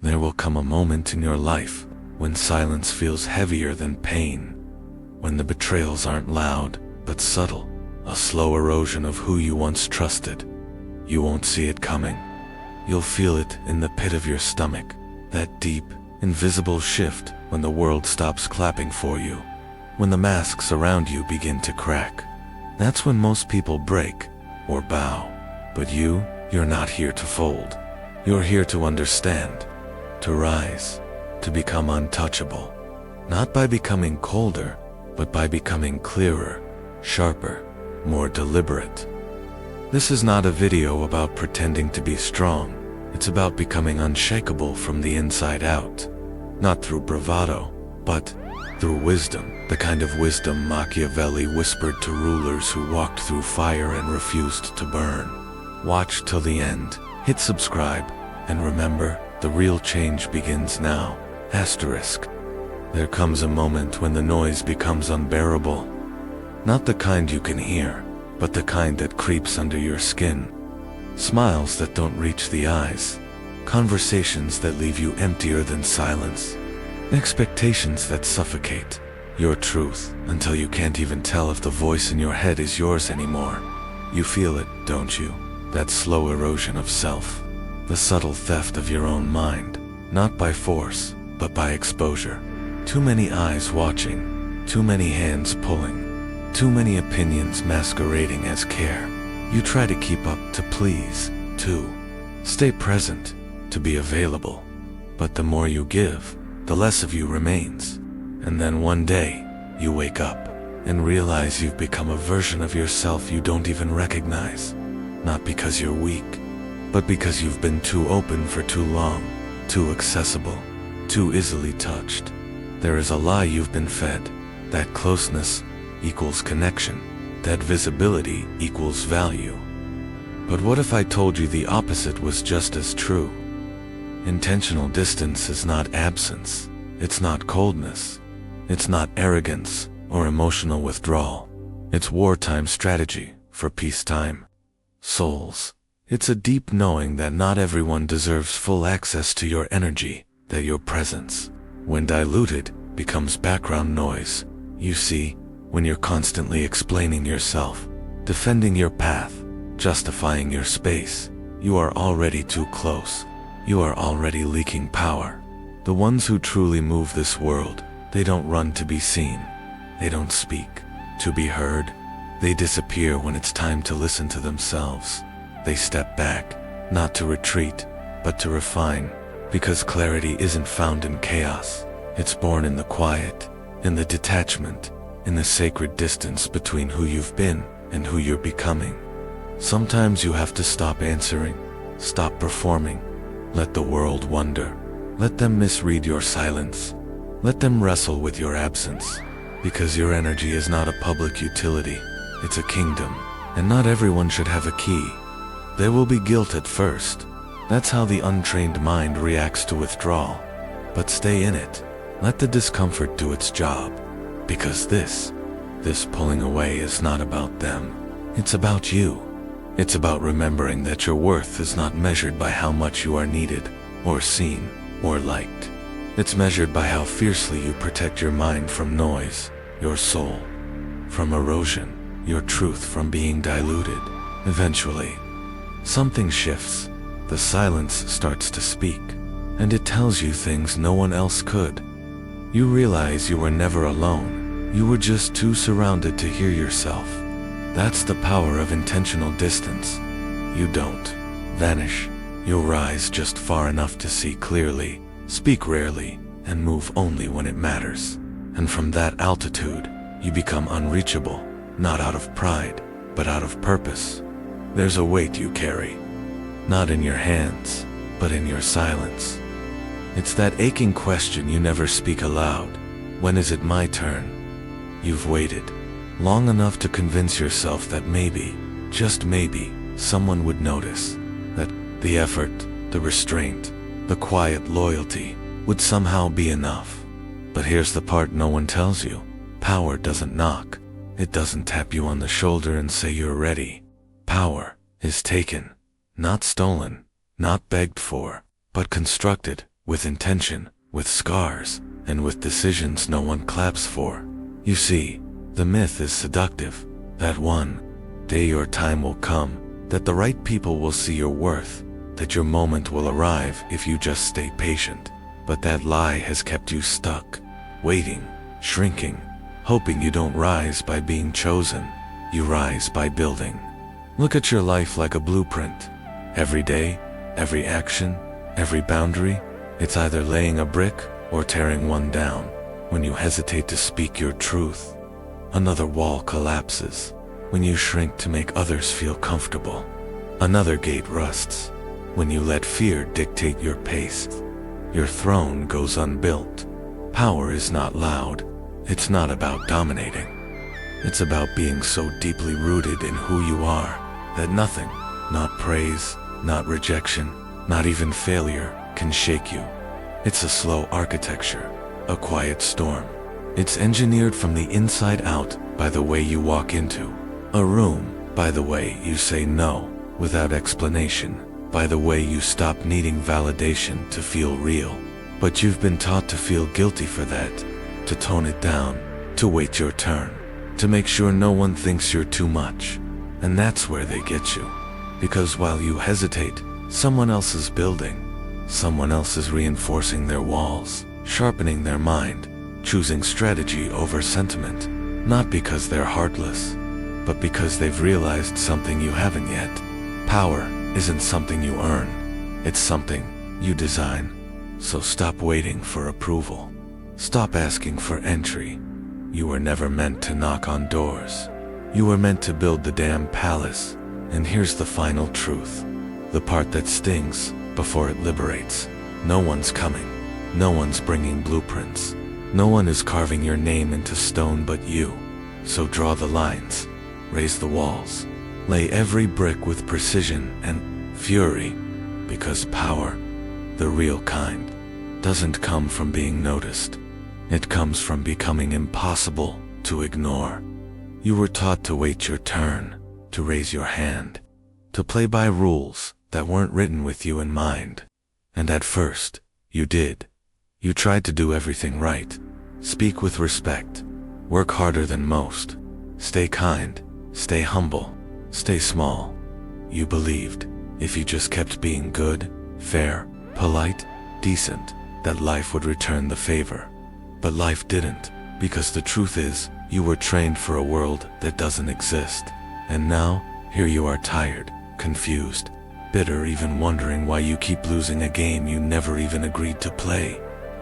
There will come a moment in your life when silence feels heavier than pain, when the betrayals aren't loud but subtle, a slow erosion of who you once trusted. You won't see it coming. You'll feel it in the pit of your stomach, that deep, invisible shift when the world stops clapping for you, when the masks around you begin to crack. That's when most people break or bow. But you're not here to fold. You're here to understand, to rise, to become untouchable. Not by becoming colder, but by becoming clearer, sharper, more deliberate. This is not a video about pretending to be strong. It's about becoming unshakable from the inside out. Not through bravado, but through wisdom, the kind of wisdom Machiavelli whispered to rulers who walked through fire and refused to burn. Watch till the end, hit subscribe, and remember, the real change begins now. Asterisk. There comes a moment when the noise becomes unbearable. Not the kind you can hear, but the kind that creeps under your skin. Smiles that don't reach the eyes. Conversations that leave you emptier than silence. Expectations that suffocate your truth until you can't even tell if the voice in your head is yours anymore. You feel it, don't you? That slow erosion of self. The subtle theft of your own mind. Not by force, but by exposure. Too many eyes watching. Too many hands pulling. Too many opinions masquerading as care. You try to keep up, to please, to stay present, to be available. But the more you give, the less of you remains. And then one day, you wake up and realize you've become a version of yourself you don't even recognize. Not because you're weak, but because you've been too open for too long, too accessible, too easily touched. There is a lie you've been fed, that closeness equals connection, that visibility equals value. But what if I told you the opposite was just as true? Intentional distance is not absence. It's not coldness. It's not arrogance or emotional withdrawal. It's wartime strategy for peacetime souls. It's a deep knowing that not everyone deserves full access to your energy, that your presence, when diluted, becomes background noise. You see, when you're constantly explaining yourself, defending your path, justifying your space, you are already too close. You are already leaking power. The ones who truly move this world, they don't run to be seen. They don't speak to be heard. They disappear when it's time to listen to themselves. They step back, not to retreat, but to refine, because clarity isn't found in chaos. It's born in the quiet, in the detachment, in the sacred distance between who you've been and who you're becoming. Sometimes you have to stop answering, stop performing. Let the world wonder. Let them misread your silence. Let them wrestle with your absence. Because your energy is not a public utility, it's a kingdom, and not everyone should have a key. There will be guilt at first. That's how the untrained mind reacts to withdrawal. But stay in it. Let the discomfort do its job. Because this pulling away is not about them. It's about you. It's about remembering that your worth is not measured by how much you are needed, or seen, or liked. It's measured by how fiercely you protect your mind from noise, your soul from erosion, your truth from being diluted. Eventually, something shifts. The silence starts to speak, and it tells you things no one else could. You realize you were never alone. You were just too surrounded to hear yourself. That's the power of intentional distance. You don't vanish. You'll rise just far enough to see clearly, speak rarely, and move only when it matters. And from that altitude, you become unreachable, not out of pride, but out of purpose. There's a weight you carry, not in your hands, but in your silence. It's that aching question you never speak aloud. When is it my turn? You've waited long enough to convince yourself that maybe, just maybe, someone would notice. That the effort, the restraint, the quiet loyalty would somehow be enough. But here's the part no one tells you. Power doesn't knock. It doesn't tap you on the shoulder and say you're ready. Power is taken, not stolen, not begged for, but constructed with intention, with scars, and with decisions no one claps for. You see, the myth is seductive, that one day your time will come, that the right people will see your worth, that your moment will arrive if you just stay patient. But that lie has kept you stuck, waiting, shrinking, hoping you don't rise by being chosen. You rise by building. Look at your life like a blueprint. Every day, every action, every boundary, it's either laying a brick or tearing one down. When you hesitate to speak your truth, another wall collapses. When you shrink to make others feel comfortable, another gate rusts. When you let fear dictate your pace, your throne goes unbuilt. Power is not loud. It's not about dominating. It's about being so deeply rooted in who you are that nothing, not praise, not rejection, not even failure, can shake you. It's a slow architecture, a quiet storm. It's engineered from the inside out by the way you walk into a room, by the way you say no without explanation, by the way you stop needing validation to feel real. But you've been taught to feel guilty for that, to tone it down, to wait your turn, to make sure no one thinks you're too much. And that's where they get you. Because while you hesitate, someone else is building. Someone else is reinforcing their walls, sharpening their mind, choosing strategy over sentiment, not because they're heartless, but because they've realized something you haven't yet. Power isn't something you earn, it's something you design. So stop waiting for approval. Stop asking for entry. You were never meant to knock on doors. You were meant to build the damn palace. And here's the final truth, the part that stings before it liberates. No one's coming. No one's bringing blueprints. No one is carving your name into stone but you. So draw the lines, raise the walls, lay every brick with precision and fury, because power, the real kind, doesn't come from being noticed. It comes from becoming impossible to ignore. You were taught to wait your turn, to raise your hand, to play by rules that weren't written with you in mind. And at first, you did. You tried to do everything right, speak with respect, work harder than most, stay kind, stay humble, stay small. You believed, if you just kept being good, fair, polite, decent, that life would return the favor. But life didn't, because the truth is, you were trained for a world that doesn't exist. And now, here you are tired, confused, bitter, even wondering why you keep losing a game you never even agreed to play.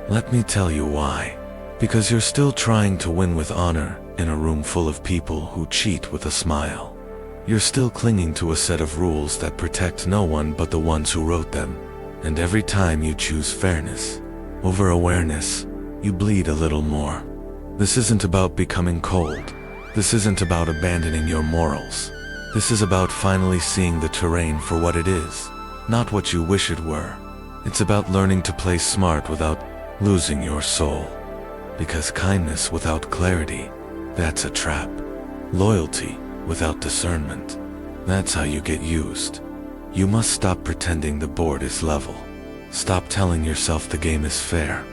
Let me tell you why. Because you're still trying to win with honor in a room full of people who cheat with a smile. You're still clinging to a set of rules that protect no one but the ones who wrote them. And every time you choose fairness over awareness, you bleed a little more. This isn't about becoming cold. This isn't about abandoning your morals. This is about finally seeing the terrain for what it is, not what you wish it were. It's about learning to play smart without losing your soul. Because kindness without clarity, that's a trap. Loyalty without discernment, that's how you get used. You must stop pretending the board is level. Stop telling yourself the game is fair.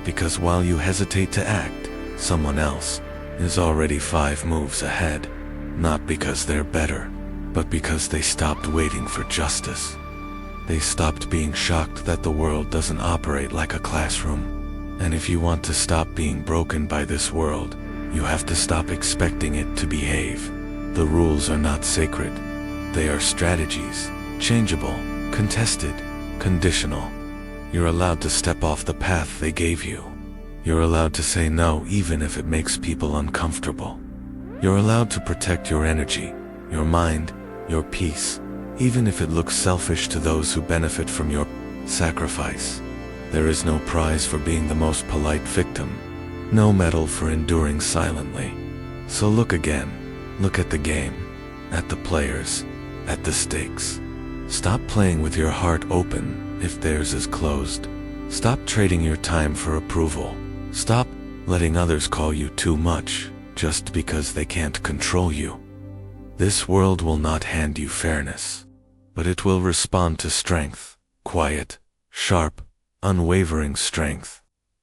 Because while you hesitate to act, someone else is already 5 moves ahead. Not because they're better, but because they stopped waiting for justice. They stopped being shocked that the world doesn't operate like a classroom. And if you want to stop being broken by this world, you have to stop expecting it to behave. The rules are not sacred. They are strategies, changeable, contested, conditional. You're allowed to step off the path they gave you. You're allowed to say no even if it makes people uncomfortable. You're allowed to protect your energy, your mind, your peace, even if it looks selfish to those who benefit from your sacrifice. There is no prize for being the most polite victim, no medal for enduring silently. So look again. Look at the game, at the players, at the stakes. Stop playing with your heart open if theirs is closed. Stop trading your time for approval. Stop letting others call you too much just because they can't control you. This world will not hand you fairness, but it will respond to strength, quiet, sharp, unwavering strength.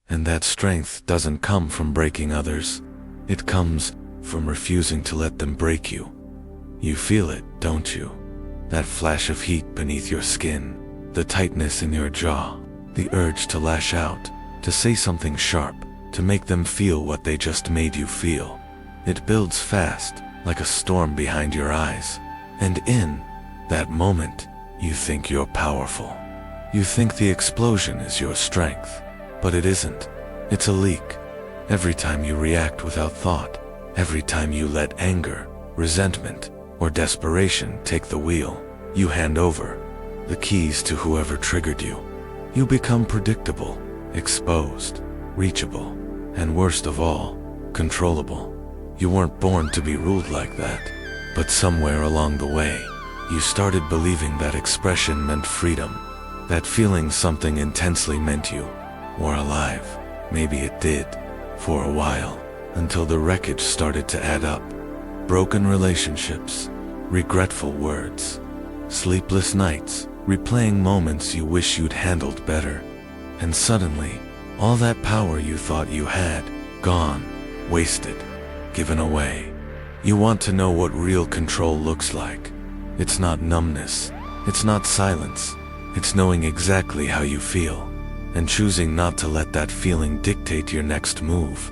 And that strength doesn't come from breaking others. It comes from refusing to let them break you. You feel it, don't you? That flash of heat beneath your skin, the tightness in your jaw, the urge to lash out, to say something sharp, to make them feel what they just made you feel. It builds fast, like a storm behind your eyes. And in that moment, you think you're powerful. You think the explosion is your strength, but it isn't. It's a leak. Every time you react without thought, every time you let anger, resentment, or desperation take the wheel, you hand over the keys to whoever triggered you. You become predictable, exposed, reachable, and worst of all, controllable. You weren't born to be ruled like that, but somewhere along the way, you started believing that expression meant freedom, that feeling something intensely meant you were alive. Maybe it did, for a while, until the wreckage started to add up. Broken relationships, regretful words, sleepless nights, replaying moments you wish you'd handled better. And suddenly, all that power you thought you had, gone, wasted, given away. You want to know what real control looks like. It's not numbness, it's not silence, it's knowing exactly how you feel, and choosing not to let that feeling dictate your next move.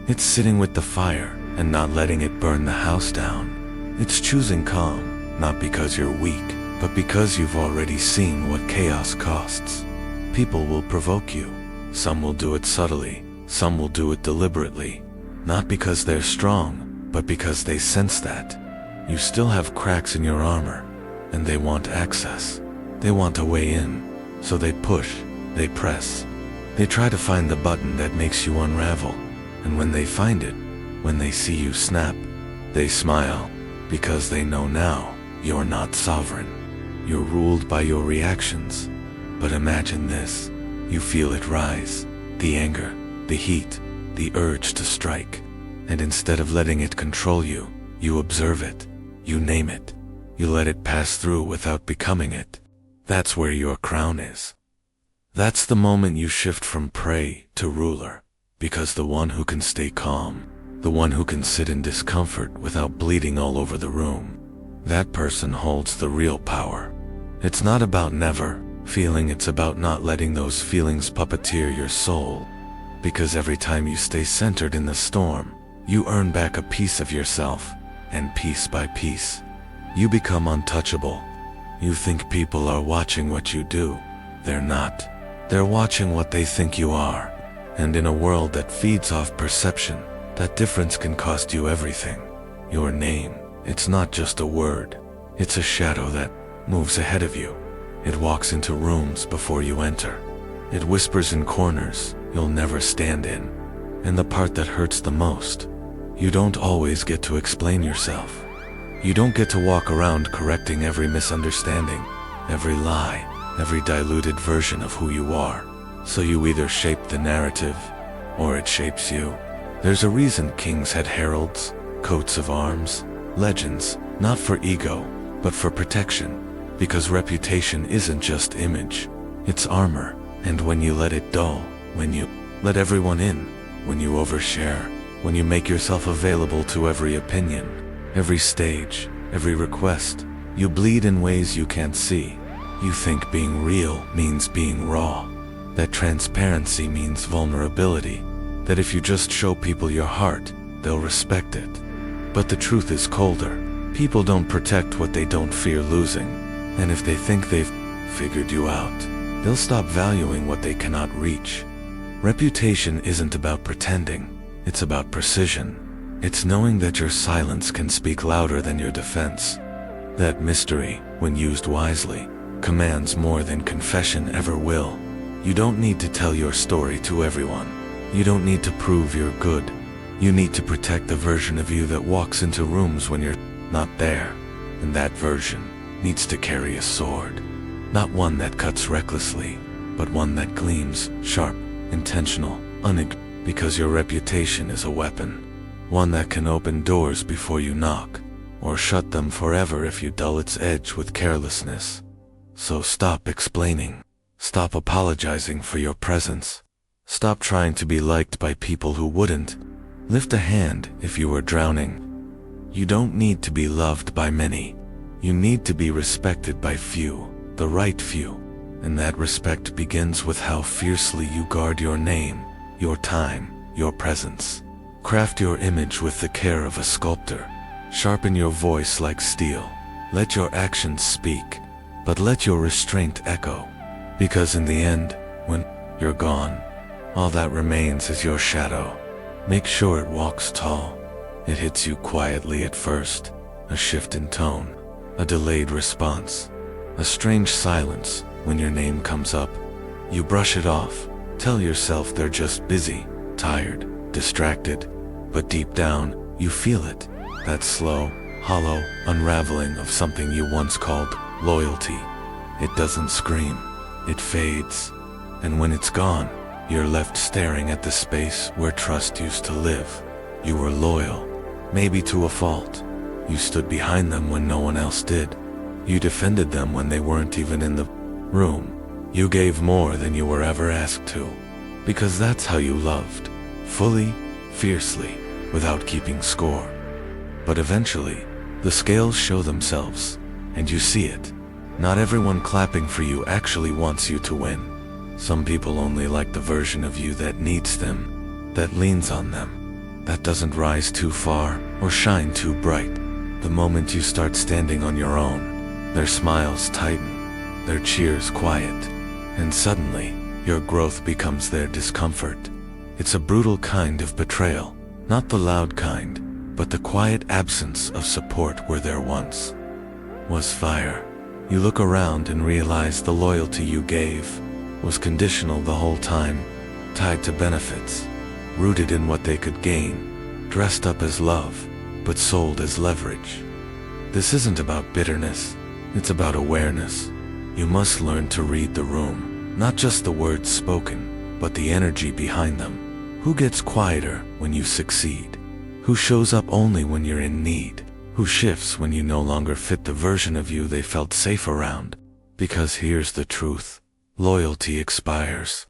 It's sitting with the fire and not letting it burn the house down. It's choosing calm, not because you're weak, but because you've already seen what chaos costs. People will provoke you. Some will do it subtly, some will do it deliberately. Not because they're strong, but because they sense that. You still have cracks in your armor, and they want access. They want a way in, so they push, they press. They try to find the button that makes you unravel, and when they find it, when they see you snap, they smile, because they know now you're not sovereign. You're ruled by your reactions. But imagine this, you feel it rise, the anger, the heat, the urge to strike, and instead of letting it control you, you observe it, you name it, you let it pass through without becoming it. That's where your crown is. That's the moment you shift from prey to ruler, because the one who can stay calm, the one who can sit in discomfort without bleeding all over the room, that person holds the real power. It's not about never feeling, it's about not letting those feelings puppeteer your soul. Because every time you stay centered in the storm, you earn back a piece of yourself, and piece by piece, you become untouchable. You think people are watching what you do. They're not. They're watching what they think you are. And in a world that feeds off perception, that difference can cost you everything. Your name, it's not just a word. It's a shadow that moves ahead of you. It walks into rooms before you enter. It whispers in corners you'll never stand in. And the part that hurts the most, you don't always get to explain yourself. You don't get to walk around correcting every misunderstanding, every lie, every diluted version of who you are. So you either shape the narrative, or it shapes you. There's a reason kings had heralds, coats of arms, legends, not for ego, but for protection. Because reputation isn't just image, it's armor. And when you let it dull, when you let everyone in, when you overshare, when you make yourself available to every opinion, every stage, every request, you bleed in ways you can't see. You think being real means being raw, that transparency means vulnerability, that if you just show people your heart, they'll respect it. But the truth is colder. People don't protect what they don't fear losing, and if they think they've figured you out, they'll stop valuing what they cannot reach. Reputation isn't about pretending, it's about precision. It's knowing that your silence can speak louder than your defense. That mystery, when used wisely, commands more than confession ever will. You don't need to tell your story to everyone. You don't need to prove you're good. You need to protect the version of you that walks into rooms when you're not there. And that version needs to carry a sword. Not one that cuts recklessly, but one that gleams, sharp, intentional, because your reputation is a weapon. One that can open doors before you knock, or shut them forever if you dull its edge with carelessness. So stop explaining. Stop apologizing for your presence. Stop trying to be liked by people who wouldn't. Lift a hand if you were drowning. You don't need to be loved by many. You need to be respected by few, the right few. And that respect begins with how fiercely you guard your name, your time, your presence. Craft your image with the care of a sculptor. Sharpen your voice like steel. Let your actions speak, but let your restraint echo. Because in the end, when you're gone, all that remains is your shadow. Make sure it walks tall. It hits you quietly at first, a shift in tone, a delayed response, a strange silence when your name comes up. You brush it off, tell yourself they're just busy, tired, distracted, but deep down, you feel it, that slow, hollow unraveling of something you once called loyalty. It doesn't scream, it fades, and when it's gone, you're left staring at the space where trust used to live. You were loyal, maybe to a fault. You stood behind them when no one else did. You defended them when they weren't even in the room. You gave more than you were ever asked to, because that's how you loved, fully, fiercely, without keeping score. But eventually, the scales show themselves, and you see it. Not everyone clapping for you actually wants you to win. Some people only like the version of you that needs them, that leans on them, that doesn't rise too far or shine too bright. The moment you start standing on your own, their smiles tighten, their cheers quiet, and suddenly, your growth becomes their discomfort. It's a brutal kind of betrayal, not the loud kind, but the quiet absence of support where there once was fire. You look around and realize the loyalty you gave was conditional the whole time, tied to benefits, rooted in what they could gain, dressed up as love, but sold as leverage. This isn't about bitterness, it's about awareness. You must learn to read the room, not just the words spoken, but the energy behind them. Who gets quieter when you succeed? Who shows up only when you're in need? Who shifts when you no longer fit the version of you they felt safe around? Because here's the truth. Loyalty expires.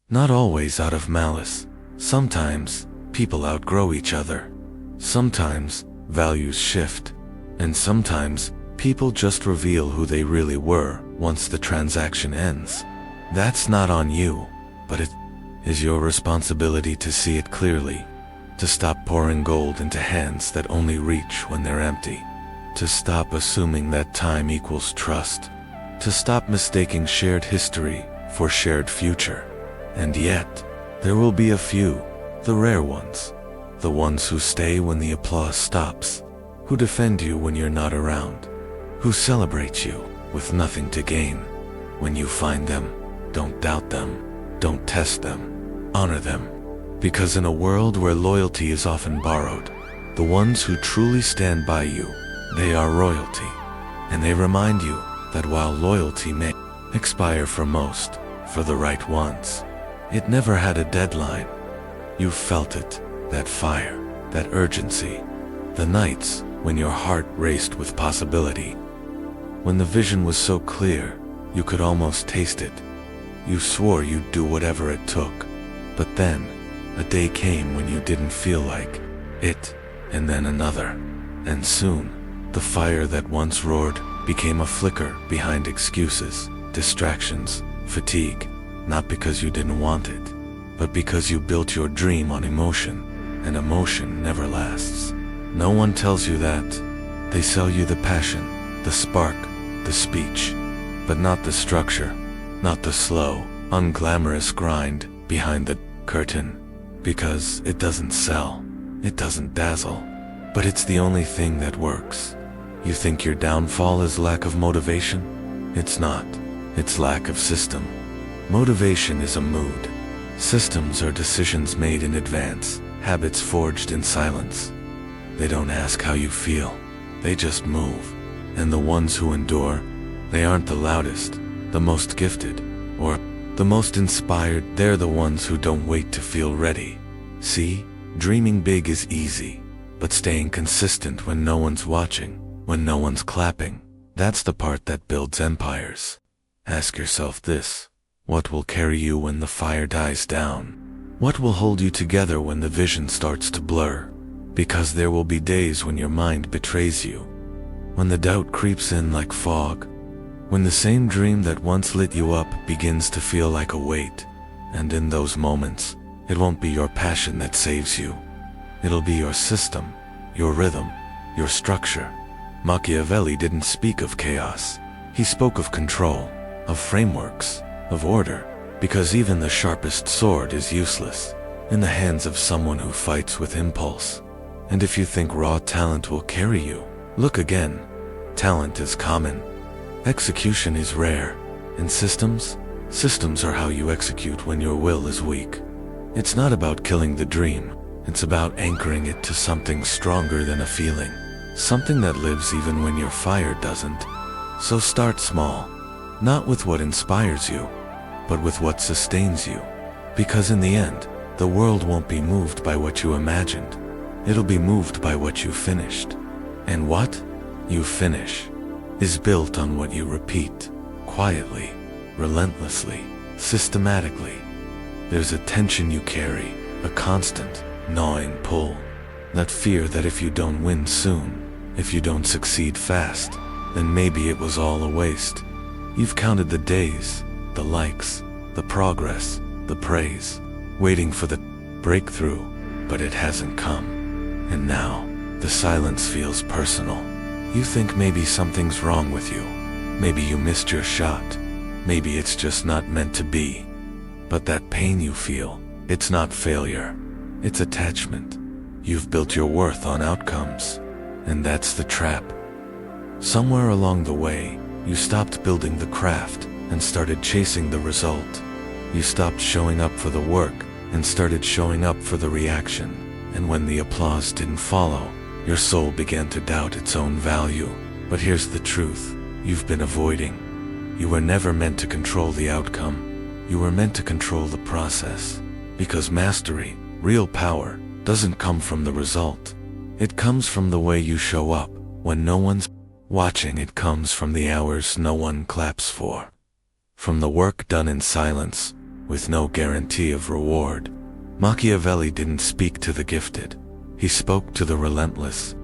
Not always out of malice. Sometimes, people outgrow each other. Sometimes, values shift. And sometimes, people just reveal who they really were once the transaction ends. That's not on you, but it is your responsibility to see it clearly. To stop pouring gold into hands that only reach when they're empty. To stop assuming that time equals trust. To stop mistaking shared history for shared future. And yet, there will be a few, the rare ones. The ones who stay when the applause stops. Who defend you when you're not around. Who celebrate you with nothing to gain. When you find them, don't doubt them. Don't test them. Honor them. Because in a world where loyalty is often borrowed, the ones who truly stand by you, they are royalty. And they remind you that while loyalty may expire for most, for the right ones, it never had a deadline. You felt it, that fire, that urgency, the nights when your heart raced with possibility. When the vision was so clear, you could almost taste it. You swore you'd do whatever it took. But then, a day came when you didn't feel like it, and then another. And soon, the fire that once roared became a flicker behind excuses, distractions, fatigue, not because you didn't want it, but because you built your dream on emotion, and emotion never lasts. No one tells you that. They sell you the passion, the spark, the speech, but not the structure, not the slow, unglamorous grind behind the curtain. Because it doesn't sell, it doesn't dazzle, but it's the only thing that works. You think your downfall is lack of motivation? It's not. It's lack of system. Motivation is a mood. Systems are decisions made in advance, habits forged in silence. They don't ask how you feel, they just move. And the ones who endure, they aren't the loudest, the most gifted, or the most inspired. They're the ones who don't wait to feel ready. See, dreaming big is easy, but staying consistent when no one's watching, when no one's clapping, that's the part that builds empires. Ask yourself this: What will carry you when the fire dies down? What will hold you together when the vision starts to blur? Because there will be days when your mind betrays you, when the doubt creeps in like fog, when the same dream that once lit you up begins to feel like a weight. And in those moments, it won't be your passion that saves you. It'll be your system, your rhythm, your structure. Machiavelli didn't speak of chaos. He spoke of control, of frameworks, of order, because even the sharpest sword is useless in the hands of someone who fights with impulse. And if you think raw talent will carry you, look again. Talent is common. Execution is rare. And systems are how you execute when your will is weak. It's not about killing the dream. It's about anchoring it to something stronger than a feeling. Something that lives even when your fire doesn't. So start small. Not with what inspires you, but with what sustains you. Because in the end, the world won't be moved by what you imagined. It'll be moved by what you finished. And what you finish is built on what you repeat, quietly, relentlessly, systematically. There's a tension you carry, a constant, gnawing pull. That fear that if you don't win soon, if you don't succeed fast, then maybe it was all a waste. You've counted the days, the likes, the progress, the praise, waiting for the breakthrough, but it hasn't come. And now, the silence feels personal. You think maybe something's wrong with you. Maybe you missed your shot. Maybe it's just not meant to be. But that pain you feel, it's not failure. It's attachment. You've built your worth on outcomes. And that's the trap. Somewhere along the way, you stopped building the craft and started chasing the result. You stopped showing up for the work and started showing up for the reaction. And when the applause didn't follow, your soul began to doubt its own value. But here's the truth you've been avoiding. You were never meant to control the outcome. You were meant to control the process. Because mastery, real power, doesn't come from the result. It comes from the way you show up when no one's watching. It comes from the hours no one claps for. From the work done in silence, with no guarantee of reward. Machiavelli didn't speak to the gifted. He spoke to the relentless.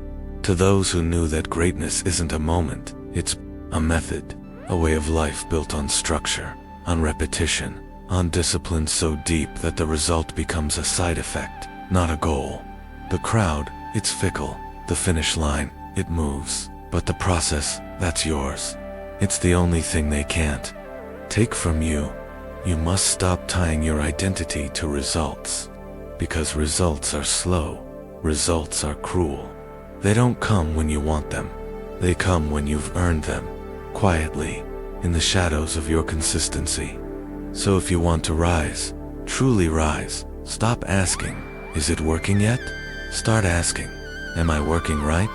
To those who knew that greatness isn't a moment, it's a method, a way of life built on structure, on repetition, on discipline so deep that the result becomes a side effect, not a goal. The crowd, it's fickle. The finish line, it moves. But the process, that's yours. It's the only thing they can't take from you. You must stop tying your identity to results. Because results are slow. Results are cruel. They don't come when you want them. They come when you've earned them, quietly, in the shadows of your consistency. So if you want to rise, truly rise, stop asking, is it working yet? Start asking, am I working right?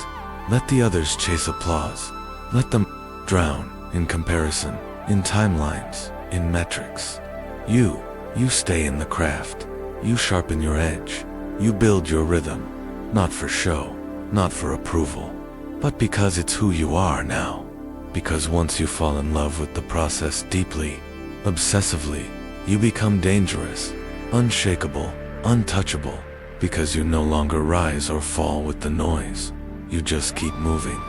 Let the others chase applause. Let them drown in comparison, in timelines, in metrics. You stay in the craft. You sharpen your edge. You build your rhythm. Not for show, not for approval, but because it's who you are now. Because once you fall in love with the process deeply, obsessively, you become dangerous, unshakable, untouchable, because you no longer rise or fall with the noise. You just keep moving.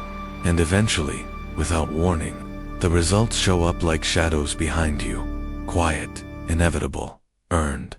And eventually, without warning, the results show up like shadows behind you. Quiet, inevitable, earned.